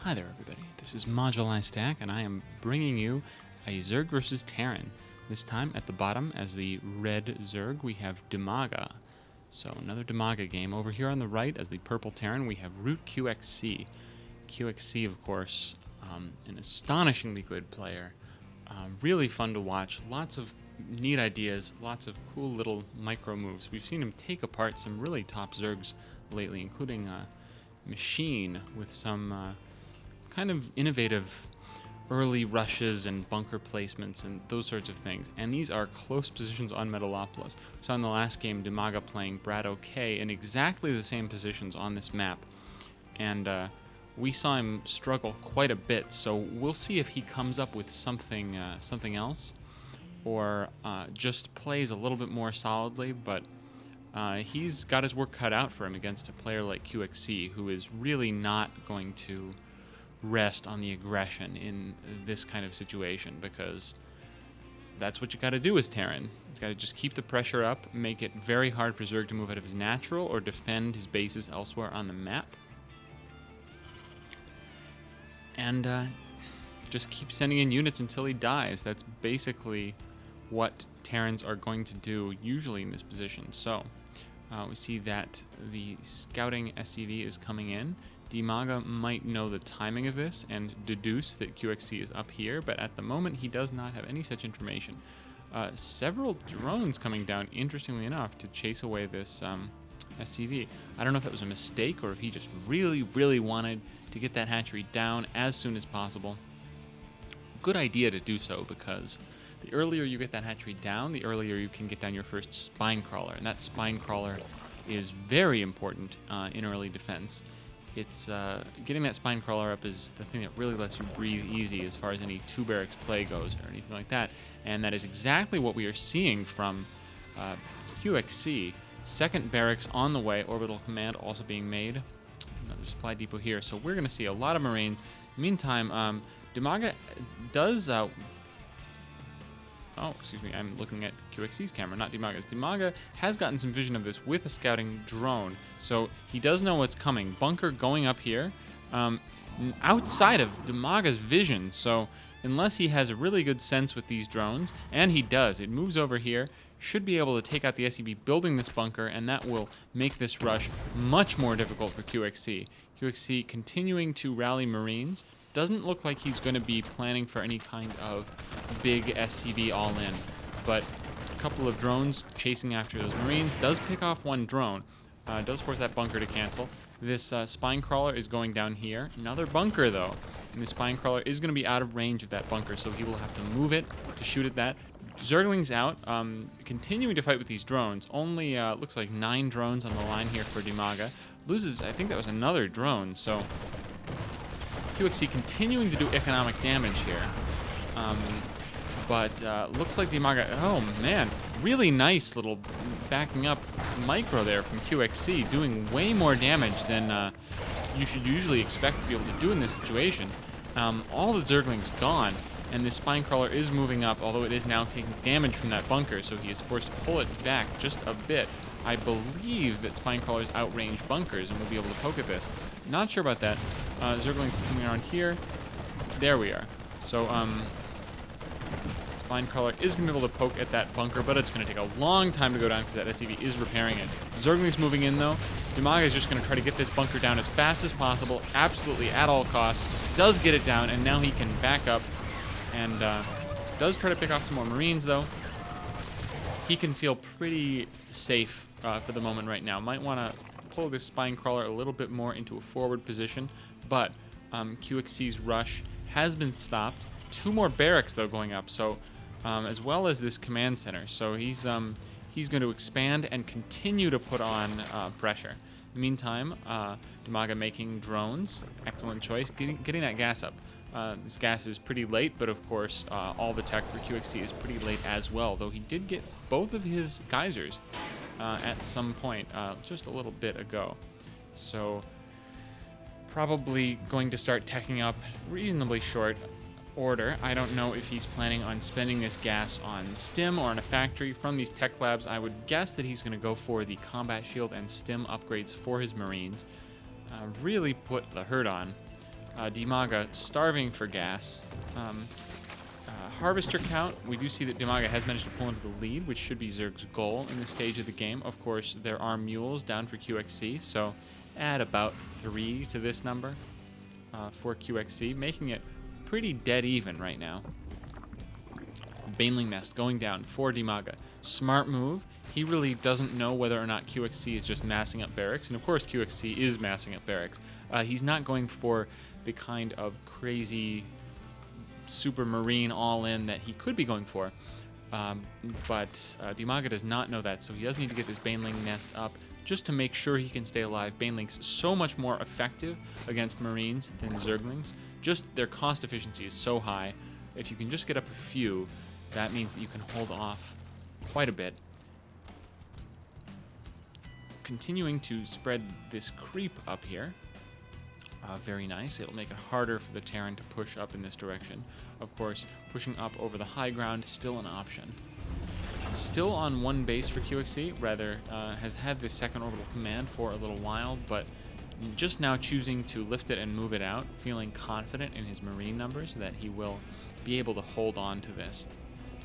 Hi there, everybody. This is modulistack, and I am bringing you a Zerg versus Terran. This time, at the bottom, as the red Zerg, we have DIMAGA. So, another DIMAGA game. Over here on the right, as the purple Terran, we have Root QXC. QXC, of course, an astonishingly good player. Really fun to watch. Lots of neat ideas, lots of cool little micro moves. We've seen him take apart some really top Zergs lately, including Machine with some kind of innovative early rushes and bunker placements and those sorts of things. And these are close positions on Metalopolis. We saw in the last game DIMAGA playing Brad OK in exactly the same positions on this map. And we saw him struggle quite a bit, so we'll see if he comes up with something else, or just plays a little bit more solidly, but he's got his work cut out for him against a player like QXC, who is really not going to rest on the aggression in this kind of situation, because that's what you got to do as Terran. You got to just keep the pressure up, make it very hard for Zerg to move out of his natural or defend his bases elsewhere on the map, and just keep sending in units until he dies. That's basically what Terrans are going to do usually in this position. So we see that the scouting SCV is coming in. DIMAGA might know the timing of this and deduce that QXC is up here, but at the moment he does not have any such information. Several drones coming down, interestingly enough, to chase away this SCV. I don't know if that was a mistake or if he just really wanted to get that hatchery down as soon as possible. Good idea to do so, because the earlier you get that hatchery down, the earlier you can get down your first spine crawler, and that spine crawler is very important in early defense. It's getting that spine crawler up is the thing that really lets you breathe easy as far as any two barracks play goes or anything like that, and that is exactly what we are seeing from QXC. Second barracks on the way, orbital command also being made. Another supply depot here, so we're going to see a lot of Marines. Meantime, DIMAGA does... oh, excuse me, I'm looking at QXC's camera, not DIMAGA's. DIMAGA has gotten some vision of this with a scouting drone, so he does know what's coming. Bunker going up here, outside of DIMAGA's vision, so unless he has a really good sense with these drones, and he does, it moves over here, should be able to take out the SCV building this bunker, and that will make this rush much more difficult for QXC. QXC continuing to rally Marines. Doesn't look like he's going to be planning for any kind of big SCV all in, but a couple of drones chasing after those Marines. Does pick off one drone, does force that bunker to cancel. This spine crawler is going down here. Another bunker though, and the spine crawler is going to be out of range of that bunker, so he will have to move it to shoot at that. Zergling's out, continuing to fight with these drones. Only looks like 9 drones on the line here for DIMAGA. Loses, I think that was another drone, so QXC continuing to do economic damage here, but looks like DIMAGA, oh man, really nice little backing up micro there from QXC, doing way more damage than you should usually expect to be able to do in this situation. All the Zergling's gone, and this spine crawler is moving up, although it is now taking damage from that bunker, so he is forced to pull it back just a bit. I believe that spine crawlers outrange bunkers and will be able to poke at this. Not sure about that. Zergling's coming around here. There we are. So, spine crawler is going to be able to poke at that bunker, but it's going to take a long time to go down because that SCV is repairing it. Zergling's moving in, though. DIMAGA is just going to try to get this bunker down as fast as possible, absolutely at all costs. Does get it down, and now he can back up, and does try to pick off some more Marines, though. He can feel pretty safe for the moment right now. Might want to pull this spine crawler a little bit more into a forward position, but QXC's rush has been stopped. 2 more barracks though going up, so as well as this command center. So he's going to expand and continue to put on pressure. In the meantime, DIMAGA making drones, excellent choice, getting that gas up. This gas is pretty late, but of course all the tech for QXC is pretty late as well, though he did get both of his geysers at some point just a little bit ago. So probably going to start teching up reasonably short order. I don't know if he's planning on spending this gas on stim or on a factory. From these tech labs, I would guess that he's going to go for the combat shield and stim upgrades for his Marines. Really put the hurt on DIMAGA starving for gas. Harvester count, we do see that DIMAGA has managed to pull into the lead, which should be Zerg's goal in this stage of the game. Of course, there are mules down for QXC, so add about 3 to this number for QXC, making it pretty dead even right now. Baneling Nest going down for DIMAGA. Smart move. He really doesn't know whether or not QXC is just massing up barracks, and of course QXC is massing up barracks. He's not going for the kind of crazy super marine all-in that he could be going for, but DIMAGA does not know that, so he does need to get this Baneling Nest up just to make sure he can stay alive. Banelings so much more effective against Marines than Zerglings. Just their cost efficiency is so high. If you can just get up a few, that means that you can hold off quite a bit. Continuing to spread this creep up here. Very nice. It'll make it harder for the Terran to push up in this direction. Of course, pushing up over the high ground is still an option. Still on one base for QXC, rather, has had this second orbital command for a little while, but just now choosing to lift it and move it out, feeling confident in his Marine numbers that he will be able to hold on to this.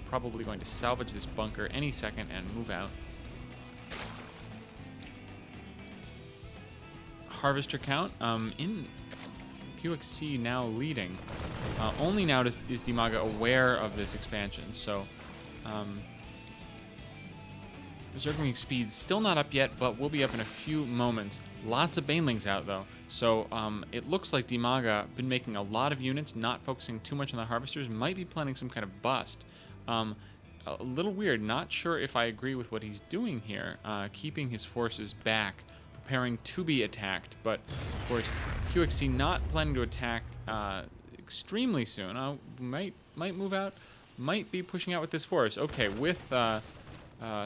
Probably going to salvage this bunker any second and move out. Harvester count in QXC now leading. Only now is DIMAGA aware of this expansion, so Zergling speed still not up yet, but will be up in a few moments. Lots of Banelings out though, so it looks like DIMAGA been making a lot of units, not focusing too much on the harvesters, might be planning some kind of bust. A little weird, not sure if I agree with what he's doing here, keeping his forces back, preparing to be attacked, but of course QXC not planning to attack extremely soon. Might move out, might be pushing out with this force. Okay, with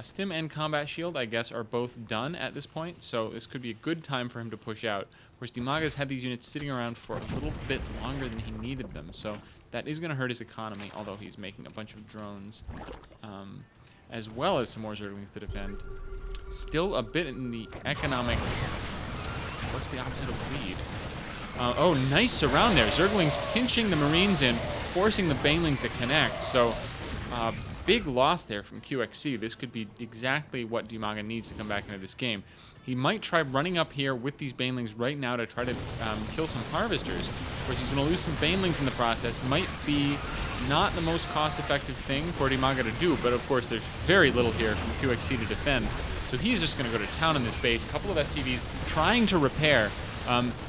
Stim and Combat Shield, I guess, are both done at this point, so this could be a good time for him to push out. Of course, DIMAGA's had these units sitting around for a little bit longer than he needed them, so that is going to hurt his economy, although he's making a bunch of drones, as well as some more Zerglings to defend. Still a bit in the economic... What's the opposite of lead? Oh, nice surround there. Zerglings pinching the Marines in, forcing the Banelings to connect, so... big loss there from QXC. This could be exactly what DIMAGA needs to come back into this game. He might try running up here with these Banelings right now to try to kill some Harvesters. Of course, he's going to lose some Banelings in the process. Might be not the most cost-effective thing for DIMAGA to do, but of course there's very little here from QXC to defend. So he's just going to go to town in this base. A couple of SCVs trying to repair.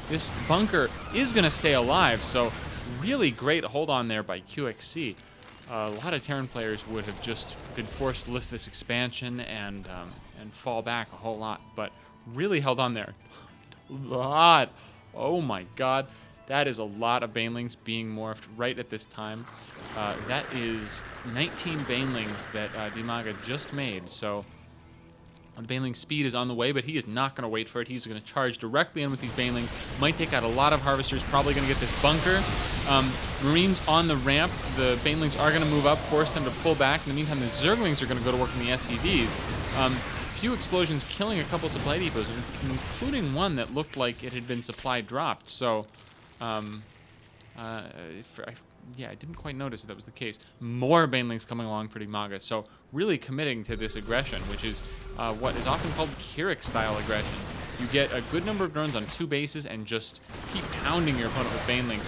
This bunker is going to stay alive, so really great hold on there by QXC. A lot of Terran players would have just been forced to lift this expansion and fall back a whole lot, but really held on there. A lot. Oh my god. That is a lot of Banelings being morphed right at this time. That is 19 Banelings that DIMAGA just made, so Baneling speed is on the way, but he is not going to wait for it. He's going to charge directly in with these Banelings. Might take out a lot of Harvesters, probably going to get this bunker. Marines on the ramp. The Banelings are going to move up, force them to pull back. In the meantime, the Zerglings are going to go to work in the SCVs. Few explosions killing a couple supply depots, including one that looked like it had been supply dropped. So, yeah, I didn't quite notice that was the case. More Banelings coming along for DIMAGA, so really committing to this aggression, which is what is often called Keurig-style aggression. You get a good number of drones on 2 bases and just keep pounding your opponent with Banelings.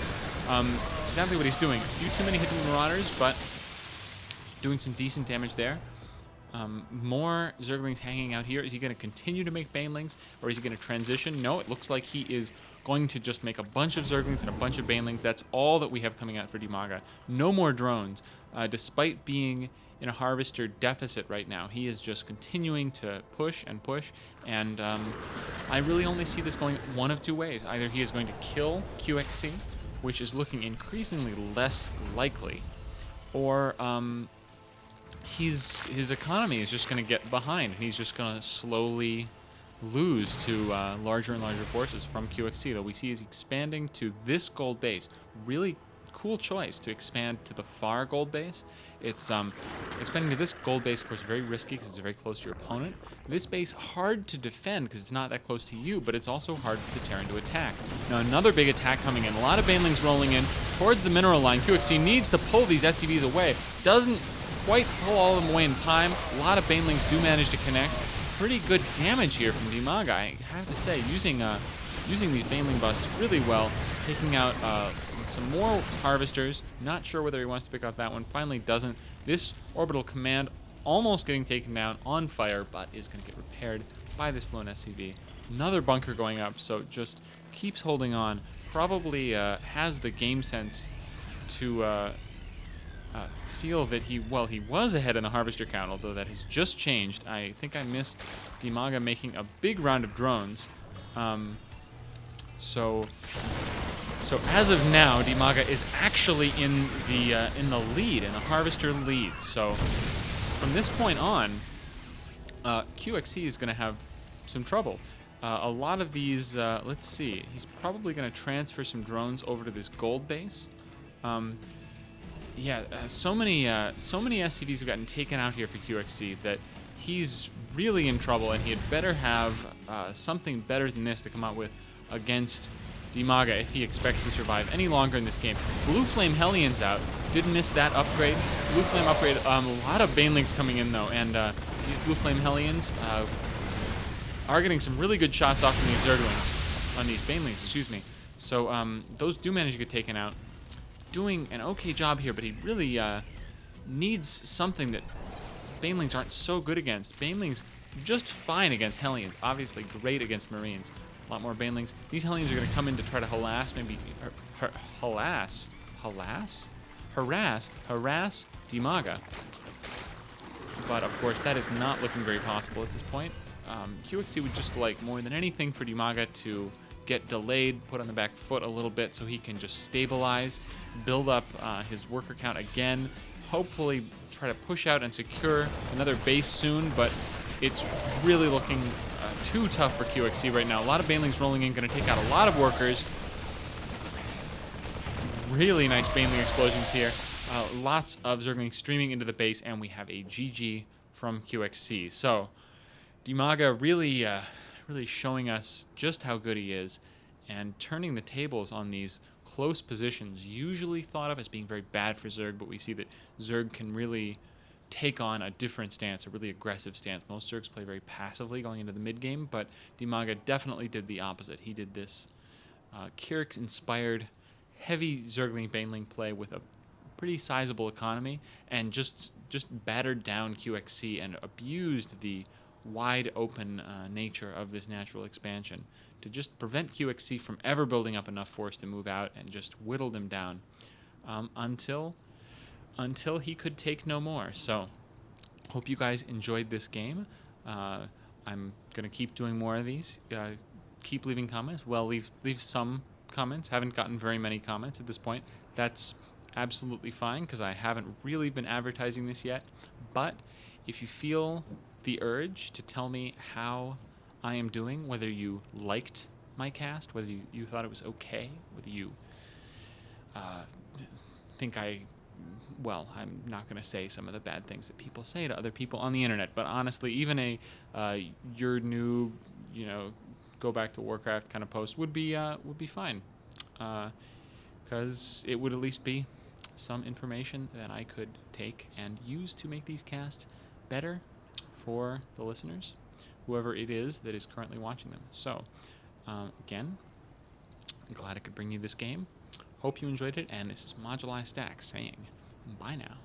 Exactly what he's doing. A few too many hitting Marauders, but doing some decent damage there. More Zerglings hanging out here. Is he going to continue to make Banelings, or is he going to transition? No, it looks like he is going to just make a bunch of Zerglings and a bunch of Banelings. That's all that we have coming out for DIMAGA. No more drones. Despite being in a Harvester deficit right now, he is just continuing to push and push, and I really only see this going one of 2 ways. Either he is going to kill QXC, which is looking increasingly less likely, or his economy is just going to get behind, and he's just going to slowly lose to larger and larger forces from QXC. Though we see he's expanding to this gold base, really cool choice to expand to the far gold base. It's expanding to this gold base, of course, very risky because it's very close to your opponent. This base hard to defend because it's not that close to you, but it's also hard for the Terran to attack. Now another big attack coming in. A lot of banelings rolling in towards the mineral line. QXC needs to pull these SCVs away. Doesn't quite pull all of them away in time. A lot of banelings do manage to connect. Pretty good damage here from DIMAGA, I have to say, using these baneling busts really well, taking out some more harvesters. Not sure whether he wants to pick up that one. Finally doesn't. This orbital command almost getting taken down on fire, but is going to get repaired by this lone SCV. Another bunker going up, so just keeps holding on. Probably has the game sense to feel that he was ahead in the harvester count, although that has just changed. I think I missed DIMAGA making a big round of drones. So as of now, DIMAGA is actually in the lead, in the harvester lead. So from this point on, QXC is going to have some trouble. A lot of these, let's see, he's probably going to transfer some drones over to this gold base. So many SCVs have gotten taken out here for QXC that he's really in trouble, and he had better have something better than this to come out with against DIMAGA if he expects to survive any longer in this game. Blue Flame Hellions out. Did miss that upgrade. Blue Flame upgrade. A lot of banelings coming in though, and these Blue Flame Hellions are getting some really good shots off on these Zerglings, on these banelings, excuse me. So those do manage to get taken out. Doing an okay job here, but he really needs something that banelings aren't so good against. Banelings just fine against Hellions. Obviously great against Marines. A lot more banelings. These Hellions are going to come in to try to harass DIMAGA. But of course, that is not looking very possible at this point. QXC would just like more than anything for DIMAGA to get delayed, put on the back foot a little bit so he can just stabilize, build up his worker count again, hopefully try to push out and secure another base soon, but it's really looking too tough for QXC right now. A lot of banelings rolling in, going to take out a lot of workers. Really nice baneling explosions here. Lots of Zerglings streaming into the base, and we have a GG from QXC. So DIMAGA really showing us just how good he is and turning the tables on these close positions, usually thought of as being very bad for Zerg, but we see that Zerg can really take on a different stance, a really aggressive stance. Most Zergs play very passively going into the mid-game, but DIMAGA definitely did the opposite. He did this Kyrix-inspired heavy Zergling baneling play with a pretty sizable economy and just battered down QXC and abused the wide open nature of this natural expansion to just prevent QXC from ever building up enough force to move out, and just whittled him down until he could take no more. So hope you guys enjoyed this game. I'm going to keep doing more of these. Keep leaving comments. Well, leave some comments. Haven't gotten very many comments at this point. That's absolutely fine because I haven't really been advertising this yet. But if you feel the urge to tell me how I am doing, whether you liked my cast, whether you thought it was okay, whether you think well, I'm not going to say some of the bad things that people say to other people on the internet, but honestly, even you're new, go back to Warcraft kind of post would be fine, because it would at least be some information that I could take and use to make these casts better for the listeners, whoever it is that is currently watching them. So, again, I'm glad I could bring you this game. Hope you enjoyed it, and this is modulistack saying bye now.